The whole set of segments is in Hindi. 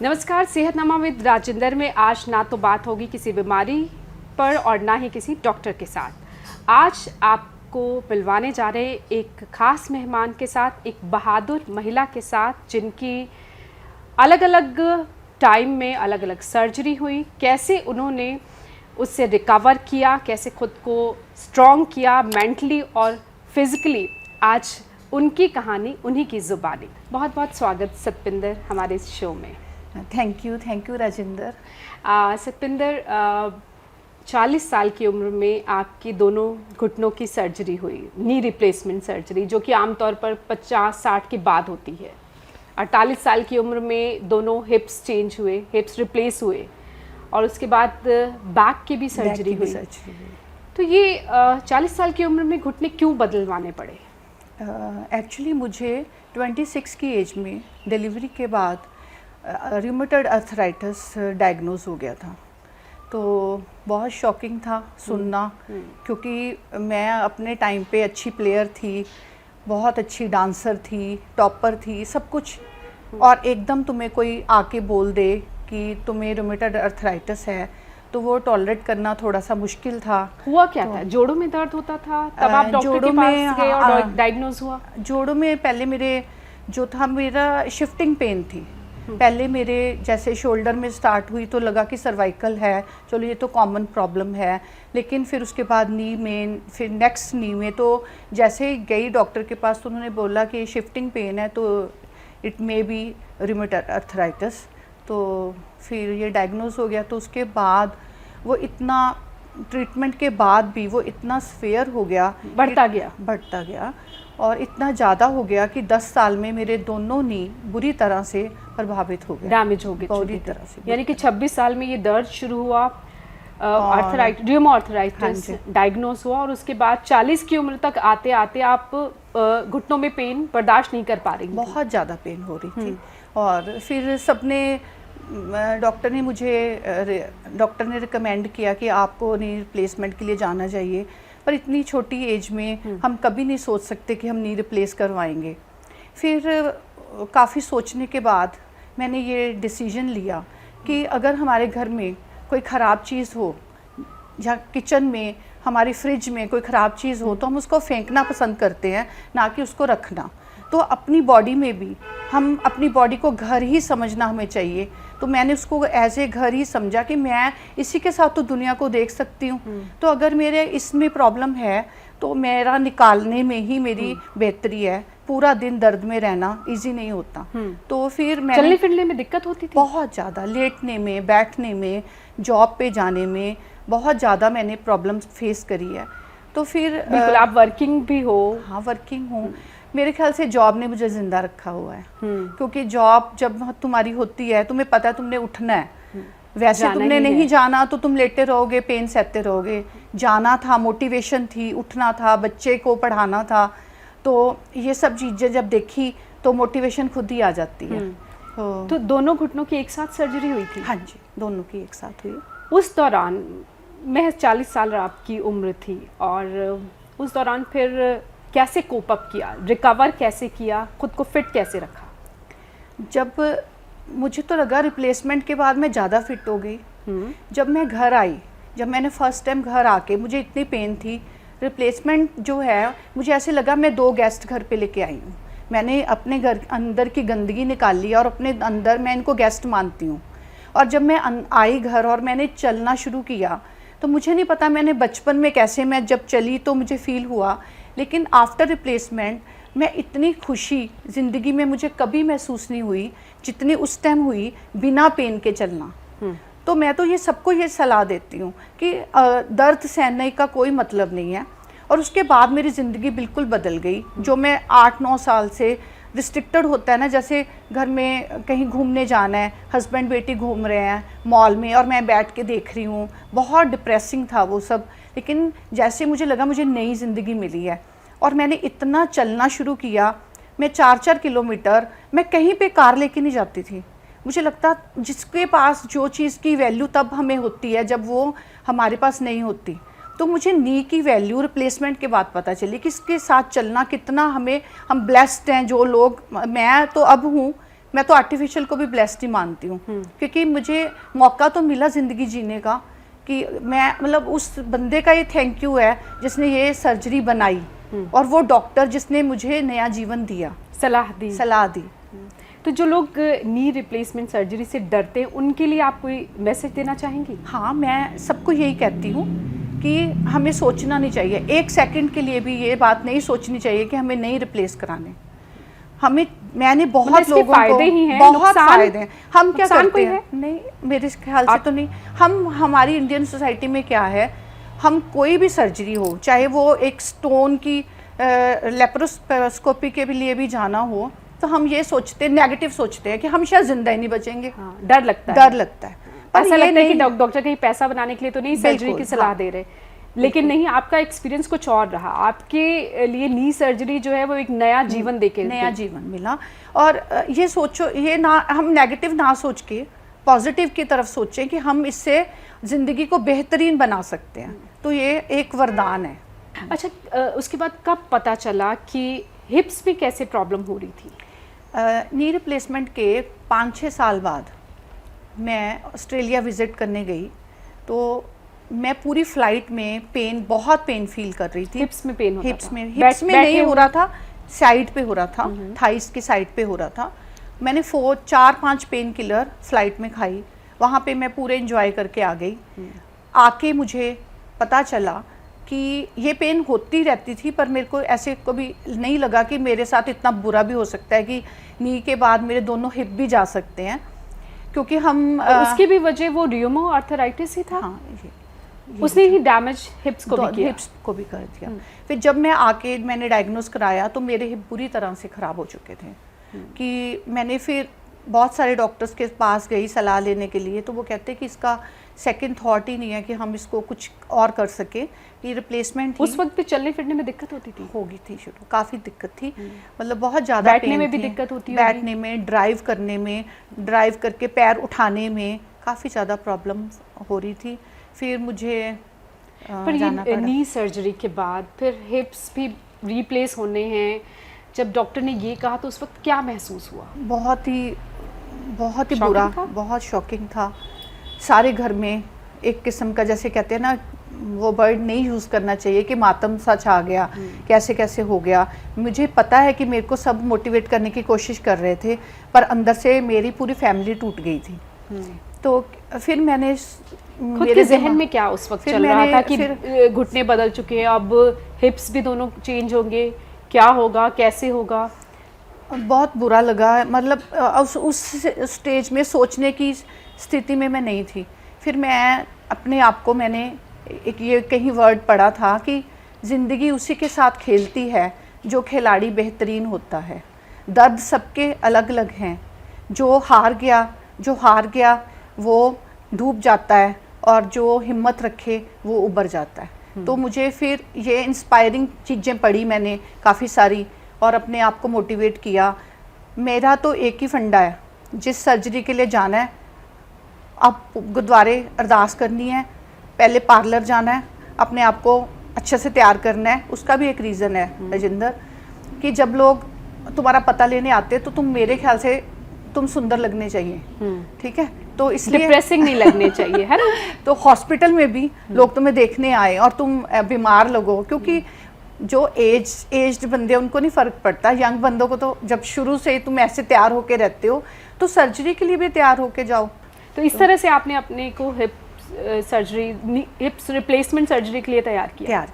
नमस्कार, सेहतनामा विद राजेंद्र में आज ना तो बात होगी किसी बीमारी पर और ना ही किसी डॉक्टर के साथ। आज आपको मिलवाने जा रहे एक खास मेहमान के साथ, एक बहादुर महिला के साथ जिनकी अलग अलग टाइम में अलग अलग सर्जरी हुई, कैसे उन्होंने उससे रिकवर किया, कैसे खुद को स्ट्रॉन्ग किया मेंटली और फिज़िकली। आज उनकी कहानी, उन्हीं की ज़ुबानी। बहुत बहुत स्वागत सतपिंदर हमारे इस शो में। Thank you Rajendra. सतपिंदर, 40 साल की उम्र में आपकी दोनों घुटनों की सर्जरी हुई, नी रिप्लेसमेंट सर्जरी, जो कि आमतौर पर 50-60 के बाद होती है। 48 साल की उम्र में दोनों हिप्स चेंज हुए, हिप्स रिप्लेस हुए और उसके बाद बैक की भी सर्जरी हुई। तो ये 40 साल की उम्र में घुटने क्यों बदलवाने पड़े? एक्चुअली मुझे 26 की एज में डिलीवरी के बाद रूमेटॉइड अर्थराइटिस डायग्नोज हो गया था। तो बहुत शॉकिंग था सुनना, क्योंकि मैं अपने टाइम पे अच्छी प्लेयर थी, बहुत अच्छी डांसर थी, टॉपर थी, सब कुछ, और एकदम तुम्हें कोई आके बोल दे कि तुम्हें रूमेटॉइड अर्थराइटिस है तो वो टॉलरेट करना थोड़ा सा मुश्किल था। हुआ क्या था? जोड़ों में दर्द होता था, तब आप डॉक्टर के पास गए और डायग्नोज हुआ? जोड़ों में पहले मेरा शिफ्टिंग पेन थी। पहले मेरे जैसे शोल्डर में स्टार्ट हुई तो लगा कि सर्वाइकल है, चलो ये तो कॉमन प्रॉब्लम है। लेकिन फिर उसके बाद नी में, फिर नेक्स्ट नी में, तो जैसे ही गई डॉक्टर के पास तो उन्होंने बोला कि शिफ्टिंग पेन है तो it may be rheumatoid arthritis. तो फिर ये डायग्नोज हो गया। तो उसके बाद वो इतना ट्रीटमेंट के बाद भी वो इतना स्फेयर हो गया, बढ़ता गया और इतना ज़्यादा हो गया कि 10 साल में मेरे दोनों नी बुरी तरह से प्रभावित हो गए, डैमेज हो गए बुरी तरह से। यानी कि 26 साल में ये दर्द शुरू हुआ, र्यूमेटॉइड डायग्नोज हुआ और उसके बाद 40 की उम्र तक आते आते आप घुटनों में पेन बर्दाश्त नहीं कर पा रही, बहुत ज़्यादा पेन हो रही थी। और फिर डॉक्टर ने रिकमेंड किया कि आपको नी रिप्लेसमेंट के लिए जाना चाहिए, पर इतनी छोटी एज में हम कभी नहीं सोच सकते कि हम नी रिप्लेस करवाएंगे। फिर काफ़ी सोचने के बाद मैंने ये डिसीजन लिया कि अगर हमारे घर में कोई ख़राब चीज़ हो, या किचन में, हमारी फ्रिज में कोई ख़राब चीज़ हो, तो हम उसको फेंकना पसंद करते हैं, ना कि उसको रखना। तो अपनी बॉडी में भी हम अपनी बॉडी को घर ही समझना हमें चाहिए। तो मैंने उसको एज ए घर ही समझा कि मैं इसी के साथ तो दुनिया को देख सकती हूँ। तो अगर मेरे इसमें प्रॉब्लम है तो मेरा निकालने में ही मेरी बेहतरी है। पूरा दिन दर्द में रहना इजी नहीं होता। तो फिर मैं चलने फिरने में दिक्कत होती थी बहुत ज़्यादा, लेटने में, बैठने में, जॉब पे जाने में बहुत ज़्यादा मैंने प्रॉब्लम फेस करी है। तो फिर बिल्कुल, आप वर्किंग भी हो? हाँ, वर्किंग हूँ। मेरे ख्याल से जॉब ने मुझे ज़िंदा रखा हुआ है, क्योंकि जॉब जब तुम्हारी होती है, तुम्हें पता है तुमने उठना है। वैसे तुमने नहीं जाना तो तुम लेटे रहोगे, पेन सहते रहोगे। जाना था, मोटिवेशन थी, उठना था, बच्चे को पढ़ाना था। तो ये सब चीज़ें जब देखी तो मोटिवेशन खुद ही आ जाती है। तो दोनों घुटनों की एक साथ सर्जरी हुई थी? हाँ जी, दोनों की एक साथ हुई। उस दौरान महज 40 साल आपकी उम्र थी और उस दौरान फिर कैसे कोप अप किया, रिकवर कैसे किया, खुद को फिट कैसे रखा? जब मुझे तो लगा रिप्लेसमेंट के बाद मैं ज़्यादा फिट हो गई। जब मैं घर आई, जब मैंने फर्स्ट टाइम घर आके, मुझे इतनी पेन थी, रिप्लेसमेंट जो है, मुझे ऐसे लगा मैं 2 गेस्ट घर पे लेके आई हूँ। मैंने अपने घर अंदर की गंदगी निकाल ली और अपने अंदर मैं इनको गेस्ट मानती हूँ। और जब मैं आई घर और मैंने चलना शुरू किया तो मुझे नहीं पता मैंने बचपन में कैसे, मैं जब चली तो मुझे फील हुआ, लेकिन आफ्टर रिप्लेसमेंट मैं इतनी खुशी ज़िंदगी में मुझे कभी महसूस नहीं हुई जितनी उस टाइम हुई बिना पेन के चलना। तो मैं तो ये सबको ये सलाह देती हूँ कि दर्द सहने का कोई मतलब नहीं है। और उसके बाद मेरी ज़िंदगी बिल्कुल बदल गई। जो मैं 8-9 साल से रिस्ट्रिक्टेड होता है ना, जैसे घर में कहीं घूमने जाना है, हस्बैंड बेटी घूम रहे हैं मॉल में और मैं बैठ के देख रही हूँ, बहुत डिप्रेसिंग था वो सब। लेकिन जैसे मुझे लगा मुझे नई ज़िंदगी मिली है और मैंने इतना चलना शुरू किया, मैं 4-4 किलोमीटर, मैं कहीं पे कार लेके नहीं जाती थी। मुझे लगता जिसके पास जो चीज़ की वैल्यू तब हमें होती है जब वो हमारे पास नहीं होती। तो मुझे नी की वैल्यू रिप्लेसमेंट के बाद पता चली कि इसके साथ चलना कितना हम ब्लेस्ड हैं। जो लोग, मैं तो अब हूँ, मैं तो आर्टिफिशियल को भी ब्लेस्ड ही मानती हूँ, क्योंकि मुझे मौका तो मिला ज़िंदगी जीने का कि मैं मतलब उस बंदे का ये थैंक यू है जिसने ये सर्जरी बनाई, और वो डॉक्टर जिसने मुझे नया जीवन दिया, सलाह दी। तो जो लोग नी रिप्लेसमेंट सर्जरी से डरते हैं उनके लिए आप कोई मैसेज देना चाहेंगी? हाँ, मैं सबको यही कहती हूँ कि हमें सोचना नहीं चाहिए, एक सेकंड के लिए भी ये बात नहीं सोचनी चाहिए कि हमें नहीं रिप्लेस कराने। मैंने बहुत लोगों को फायदे ही हैं, बहुत फायदे हैं। हम क्या करते हैं? है? नहीं, मेरे ख्याल से तो नहीं। हमारी इंडियन सोसाइटी में क्या है, हम कोई भी सर्जरी हो, चाहे वो एक स्टोन की लेप्रोस्कोपी के लिए भी जाना हो, तो हम ये सोचते, नेगेटिव सोचते हैं कि हम शायद जिंदा ही नहीं बचेंगे। हाँ, डर लगता है। ऐसा लगता है कि डॉक्टर कहीं पैसा बनाने के लिए तो नहीं सर्जरी की सलाह दे रहे, लेकिन नहीं, आपका एक्सपीरियंस कुछ और रहा। आपके लिए नी सर्जरी जो है वो एक नया जीवन देके नया जीवन मिला। और ये सोचो, ये ना हम नेगेटिव ना सोच के पॉजिटिव की तरफ सोचें कि हम इससे ज़िंदगी को बेहतरीन बना सकते हैं, तो ये एक वरदान है। अच्छा, उसके बाद कब पता चला कि हिप्स में कैसे प्रॉब्लम हो रही थी? नी रिप्लेसमेंट के 5-6 साल बाद मैं ऑस्ट्रेलिया विज़िट करने गई, तो मैं पूरी फ्लाइट में बहुत पेन फील कर रही थी। हिप्स में पेन होता हिप्स था? हिप्स में नहीं हो रहा था, साइड पे हो रहा था, थाइस की साइड पे हो रहा था। मैंने 4-5 पेन किलर फ्लाइट में खाई, वहाँ पे मैं पूरे एंजॉय करके आ गई। आके मुझे पता चला कि ये पेन होती रहती थी, पर मेरे को ऐसे कभी नहीं लगा कि मेरे साथ इतना बुरा भी हो सकता है कि नी के बाद मेरे दोनों हिप भी जा सकते हैं, क्योंकि हम उसकी भी वजह वो रियोमो आर्थराइटिस ही था। हाँ, उसने ही डैमेज हिप्स को भी किया। हिप्स को भी कर दिया। फिर जब मैं आके मैंने डायग्नोस कराया तो मेरे हिप बुरी तरह से ख़राब हो चुके थे, कि मैंने फिर बहुत सारे डॉक्टर्स के पास गई सलाह लेने के लिए, तो वो कहते कि इसका सेकंड थॉट ही नहीं है कि हम इसको कुछ और कर सके। ये रिप्लेसमेंट उस वक्त भी चलने फिरने में दिक्कत होती थी? होगी थी, शुरू काफ़ी दिक्कत थी, मतलब बहुत ज़्यादा बैठने में भी दिक्कत होती है, बैठने में, ड्राइव करने में, ड्राइव करके पैर उठाने में काफ़ी ज़्यादा प्रॉब्लम हो रही थी। फिर मुझे पर ये नी सर्जरी के बाद फिर हिप्स भी रिप्लेस होने हैं, जब डॉक्टर ने ये कहा तो उस वक्त क्या महसूस हुआ? बहुत ही बुरा, बहुत शॉकिंग था। सारे घर में एक किस्म का, जैसे कहते हैं ना, वो वर्ड नहीं यूज़ करना चाहिए कि मातम सा छा गया, कैसे कैसे हो गया। मुझे पता है कि मेरे को सब मोटिवेट करने की कोशिश कर रहे थे, पर अंदर से मेरी पूरी फैमिली टूट गई थी। तो फिर मैंने मेरे ज़हन में क्या उस वक्त चल रहा था कि घुटने बदल चुके हैं, अब हिप्स भी दोनों चेंज होंगे, क्या होगा, कैसे होगा? बहुत बुरा लगा, मतलब उस स्टेज में सोचने की स्थिति में मैं नहीं थी। फिर मैं अपने आप को, मैंने एक ये कहीं वर्ड पढ़ा था कि ज़िंदगी उसी के साथ खेलती है जो खिलाड़ी बेहतरीन होता है। दर्द सबके अलग अलग हैं, जो हार गया वो डूब जाता है, और जो हिम्मत रखे वो उबर जाता है। तो मुझे फिर ये इंस्पायरिंग चीज़ें पढ़ी मैंने काफ़ी सारी, और अपने आप को मोटिवेट किया। मेरा तो एक ही फंडा है, जिस सर्जरी के लिए जाना है, आप गुरुद्वारे अरदास करनी है, पहले पार्लर जाना है, अपने आप को अच्छे से तैयार करना है। उसका भी एक रीज़न है राजिंदर, कि जब लोग तुम्हारा पता लेने आते तो तुम, मेरे ख्याल से तुम सुंदर लगने चाहिए, ठीक है? तो इसलिए डिप्रेसिंग नहीं लगने चाहिए, है ना? तो हॉस्पिटल में भी लोग तुम्हें देखने आए और तुम बीमार लगो, क्योंकि जो एज्ड बंदे उनको नहीं फ़र्क पड़ता, यंग बंदों को तो जब शुरू से ही तुम ऐसे तैयार होके रहते हो, तो सर्जरी के लिए भी तैयार होके जाओ। तो इस तरह से आपने अपने को हिप्स रिप्लेसमेंट सर्जरी के लिए तैयार किया।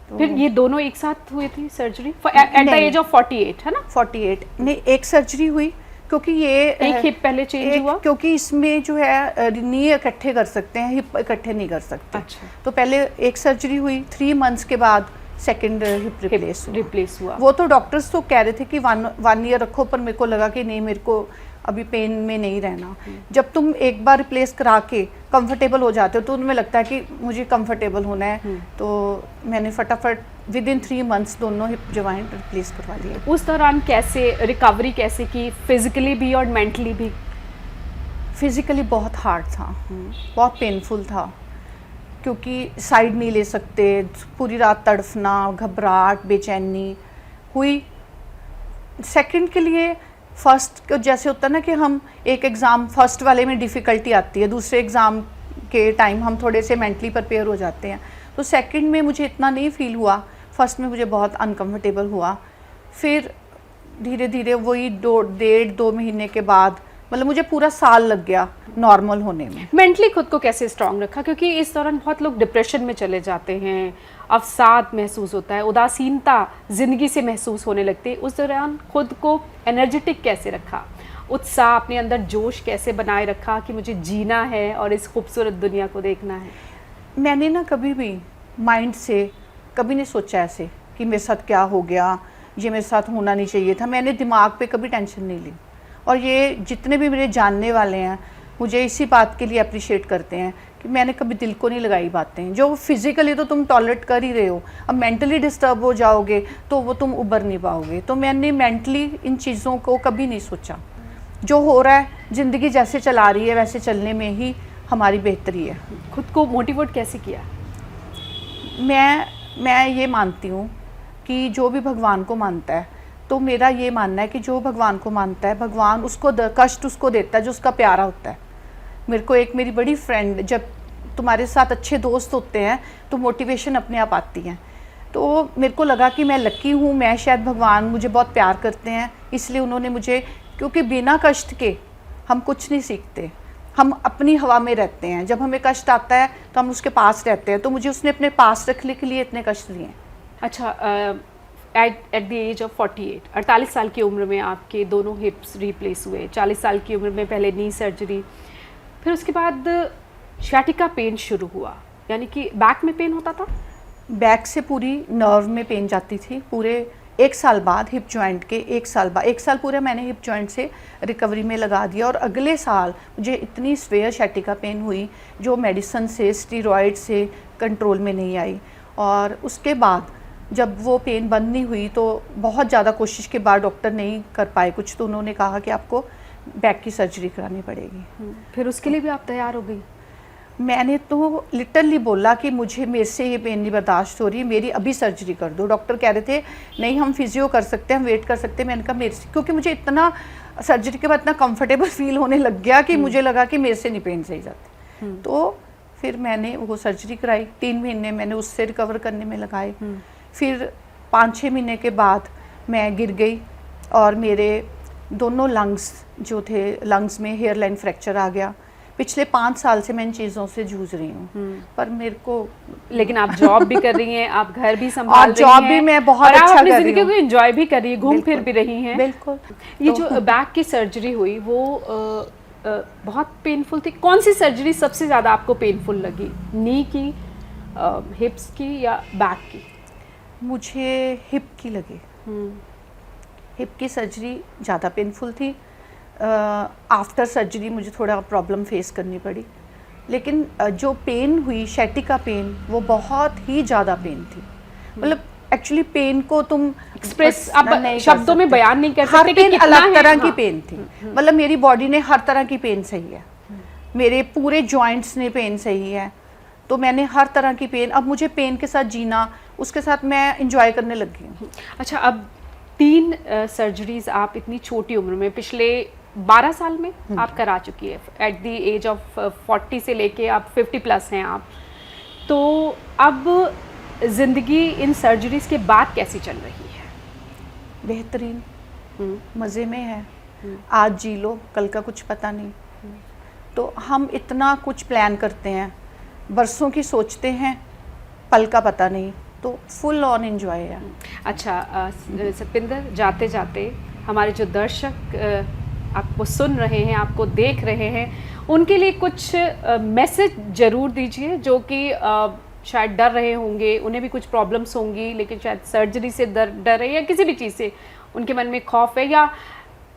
तो फिर ये दोनों एक साथ हुई थी surgery at the age of 48, है ना? 48 नहीं, एक सर्जरी हुई, क्योंकि ये एक हिप पहले चेंज हुआ, क्योंकि इसमें जो है नी इकट्ठे कर सकते हैं, हिप इकट्ठे नहीं कर सकते। अच्छा। तो पहले एक सर्जरी हुई, 3 मंथ्स के बाद सेकंड हिप रिप्लेस हुआ। वो तो डॉक्टर्स तो कह रहे थे कि 1 ईयर रखो, पर मेरे को लगा कि नहीं, मेरे को अभी पेन में नहीं रहना। जब तुम एक बार रिप्लेस करा के कंफर्टेबल हो जाते हो, तो उनमें लगता है कि मुझे कंफर्टेबल होना है, तो मैंने फटाफट विदिन 3 मंथ्स दोनों हिप जॉइंट रिप्लेस करवा लिए। उस दौरान कैसे रिकवरी कैसे की, फिजिकली भी और मेंटली भी? फिजिकली बहुत हार्ड था, बहुत पेनफुल था, क्योंकि साइड नहीं ले सकते, पूरी रात तड़फना, घबराहट, बेचैनी हुई। सेकंड के लिए फर्स्ट को जैसे होता है ना कि हम एक एग्ज़ाम फर्स्ट वाले में डिफ़िकल्टी आती है, दूसरे एग्ज़ाम के टाइम हम थोड़े से मेंटली प्रिपेयर हो जाते हैं, तो सेकंड में मुझे इतना नहीं फील हुआ, फर्स्ट में मुझे बहुत अनकंफर्टेबल हुआ। फिर धीरे धीरे वही 1.5-2 महीने के बाद मतलब मुझे पूरा साल लग गया नॉर्मल होने में। मेंटली खुद को कैसे स्ट्रांग रखा, क्योंकि इस दौरान बहुत लोग डिप्रेशन में चले जाते हैं, अवसाद महसूस होता है, उदासीनता ज़िंदगी से महसूस होने लगती है, उस दौरान खुद को एनर्जेटिक कैसे रखा, उत्साह अपने अंदर जोश कैसे बनाए रखा कि मुझे जीना है और इस खूबसूरत दुनिया को देखना है? मैंने ना कभी भी माइंड से कभी नहीं सोचा ऐसे कि मेरे साथ क्या हो गया, ये मेरे साथ होना नहीं चाहिए था। मैंने दिमाग पे कभी टेंशन नहीं ली, और ये जितने भी मेरे जानने वाले हैं मुझे इसी बात के लिए अप्रिशिएट करते हैं कि मैंने कभी दिल को नहीं लगाई बातें। जो फिज़िकली तो तुम टॉलरेट कर ही रहे हो, अब मेंटली डिस्टर्ब हो जाओगे तो वो तुम उबर नहीं पाओगे। तो मैंने मेंटली इन चीज़ों को कभी नहीं सोचा। जो हो रहा है, ज़िंदगी जैसे चला रही है वैसे चलने में ही हमारी बेहतरी है। खुद को मोटिवेट कैसे किया? मैं ये मानती हूँ कि जो भी भगवान को मानता है, तो मेरा ये मानना है कि जो भगवान को मानता है, भगवान उसको कष्ट उसको देता है जो उसका प्यारा होता है। मेरे को एक मेरी बड़ी फ्रेंड, जब तुम्हारे साथ अच्छे दोस्त होते हैं तो मोटिवेशन अपने आप आती है। तो मेरे को लगा कि मैं लकी हूँ, मैं शायद भगवान मुझे बहुत प्यार करते हैं, इसलिए उन्होंने मुझे, क्योंकि बिना कष्ट के हम कुछ नहीं सीखते, हम अपनी हवा में रहते हैं। जब हमें कष्ट आता है तो हम उसके पास रहते हैं, तो मुझे उसने अपने पास रखने के लिए इतने कष्ट दिए। अच्छा, एट द एज ऑफ 48 साल की उम्र में आपके दोनों हिप्स रिप्लेस हुए, 40 साल की उम्र में पहले नी सर्जरी, फिर उसके बाद शैटिका पेन शुरू हुआ, यानी कि बैक में पेन होता था? बैक से पूरी नर्व में पेन जाती थी। पूरे 1 साल बाद हिप जॉइंट के 1 साल बाद, 1 साल पूरा मैंने हिप जॉइंट से रिकवरी में लगा दिया, और अगले साल मुझे इतनी स्वेयर शैटिका पेन हुई जो मेडिसिन से, स्टीरॉयड से कंट्रोल में नहीं आई। और उसके बाद जब वो पेन बंद नहीं हुई तो बहुत ज़्यादा कोशिश के बाद डॉक्टर नहीं कर पाए कुछ, तो उन्होंने कहा कि आपको बैक की सर्जरी करानी पड़ेगी। फिर उसके लिए भी आप तैयार हो गई? मैंने तो लिटरली बोला कि मेरे से ये पेन नहीं बर्दाश्त हो रही, मेरी अभी सर्जरी कर दो। डॉक्टर कह रहे थे नहीं हम फिजियो कर सकते हैं, हम वेट कर सकते हैं। मैंने कहा मेरे से, क्योंकि मुझे इतना सर्जरी के बाद इतना कंफर्टेबल फील होने लग गया कि मुझे लगा कि मेरे से नहीं पेन सही जाती। तो फिर मैंने वो सर्जरी कराई, 3 महीने मैंने उससे रिकवर करने में लगाए। फिर 5-6 महीने के बाद मैं गिर गई और मेरे दोनों लंग्स जो थे, लंग्स में हेयर लाइन फ्रैक्चर आ गया। पिछले 5 साल से मैं इन चीज़ों से जूझ रही हूँ, पर मेरे को, लेकिन आप जॉब भी कर रही हैं, आप घर भी संभाल रही हैं, जॉब भी मैं बहुत अच्छा कर रही हूँ, जिंदगी को एंजॉय भी कर रही है, घूम फिर भी रही हैं। बिल्कुल। ये जो बैक की सर्जरी हुई वो बहुत पेनफुल थी। कौन सी सर्जरी सबसे ज़्यादा आपको पेनफुल लगी, नी की, हिप्स की या बैक की? मुझे हिप की लगी। हिप की सर्जरी ज़्यादा पेनफुल थी। आफ्टर सर्जरी मुझे थोड़ा प्रॉब्लम फेस करनी पड़ी, लेकिन जो पेन हुई, शैटिका पेन, वो बहुत ही ज़्यादा पेन थी। मतलब एक्चुअली पेन को तुम एक्सप्रेस आप शब्दों में बयान नहीं कर सकते। हर पेन अलग तरह की पेन थी। मतलब मेरी बॉडी ने हर तरह की पेन सही है, मेरे पूरे जॉइंट्स ने पेन सही है, तो मैंने हर तरह की पेन, अब मुझे पेन के साथ जीना, उसके साथ मैं इंजॉय करने लगी हूँ। अच्छा, अब 3 सर्जरीज आप इतनी छोटी उम्र में, पिछले 12 साल में आप करा चुकी है। एट द एज ऑफ 40 से लेके आप 50+ हैं आप। तो अब ज़िंदगी इन सर्जरीज के बाद कैसी चल रही है? बेहतरीन, मज़े में है। आज जी लो, कल का कुछ पता नहीं। तो हम इतना कुछ प्लान करते हैं, बरसों की सोचते हैं, पल का पता नहीं, तो फुल ऑन एंजॉय है। अच्छा सतपिंदर, जाते जाते हमारे जो दर्शक आपको सुन रहे हैं, आपको देख रहे हैं, उनके लिए कुछ मैसेज ज़रूर दीजिए, जो कि शायद डर रहे होंगे, उन्हें भी कुछ प्रॉब्लम्स होंगी, लेकिन शायद सर्जरी से डर रहे, या किसी भी चीज़ से उनके मन में खौफ है, या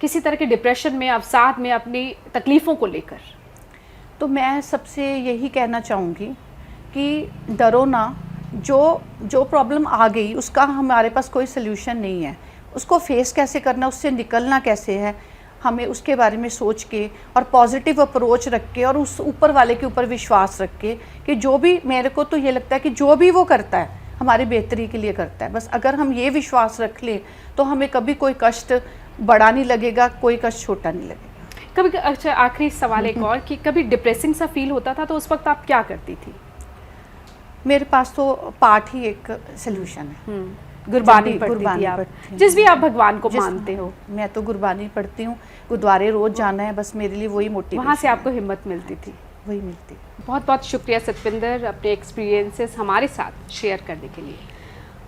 किसी तरह के डिप्रेशन में, अवसाद में, अपनी तकलीफ़ों को लेकर। तो मैं सबसे यही कहना चाहूँगी कि डरो ना। जो प्रॉब्लम आ गई उसका हमारे पास कोई सल्यूशन नहीं है, उसको फेस कैसे करना, उससे निकलना कैसे है, हमें उसके बारे में सोच के और पॉजिटिव अप्रोच रख के और उस ऊपर वाले के ऊपर विश्वास रख के कि जो भी, मेरे को तो ये लगता है कि जो भी वो करता है हमारी बेहतरी के लिए करता है। बस अगर हम ये विश्वास रख लें तो हमें कभी कोई कष्ट बड़ा नहीं लगेगा, कोई कष्ट छोटा नहीं लगेगा। कभी अच्छा आखिरी सवाल एक और कि कभी डिप्रेसिंग सा फील होता था तो उस वक्त आप क्या करती थी? मेरे पास तो पाठ ही एक सोल्यूशन है। गुरबानी जब भी पढ़ती गुरबानी थी आप, पढ़ती हूँ। जिस भी आप भगवान को जिस- मानते हो, मैं तो गुरबानी पढ़ती हूँ, गुरुद्वारे रोज जाना है, बस मेरे लिए वही मोटिवेशन वहाँ से आपको हिम्मत मिलती थी। वही मिलती। बहुत बहुत शुक्रिया सतविंदर अपने एक्सपीरियंसेस हमारे साथ शेयर करने के लिए।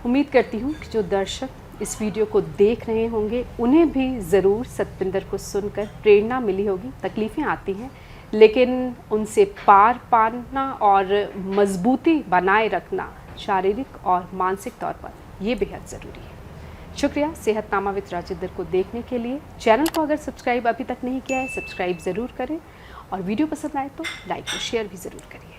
उम्मीद करती हूँ कि जो दर्शक इस वीडियो को देख रहे होंगे उन्हें भी ज़रूर सतविंदर को सुनकर प्रेरणा मिली होगी। तकलीफ़ें आती हैं लेकिन उनसे पार पाना और मजबूती बनाए रखना शारीरिक और मानसिक तौर पर ये बेहद ज़रूरी है। शुक्रिया सेहतनामा विद राजेंद्र को देखने के लिए। चैनल को अगर सब्सक्राइब अभी तक नहीं किया है, सब्सक्राइब ज़रूर करें और वीडियो पसंद आए तो लाइक और शेयर भी ज़रूर करिए।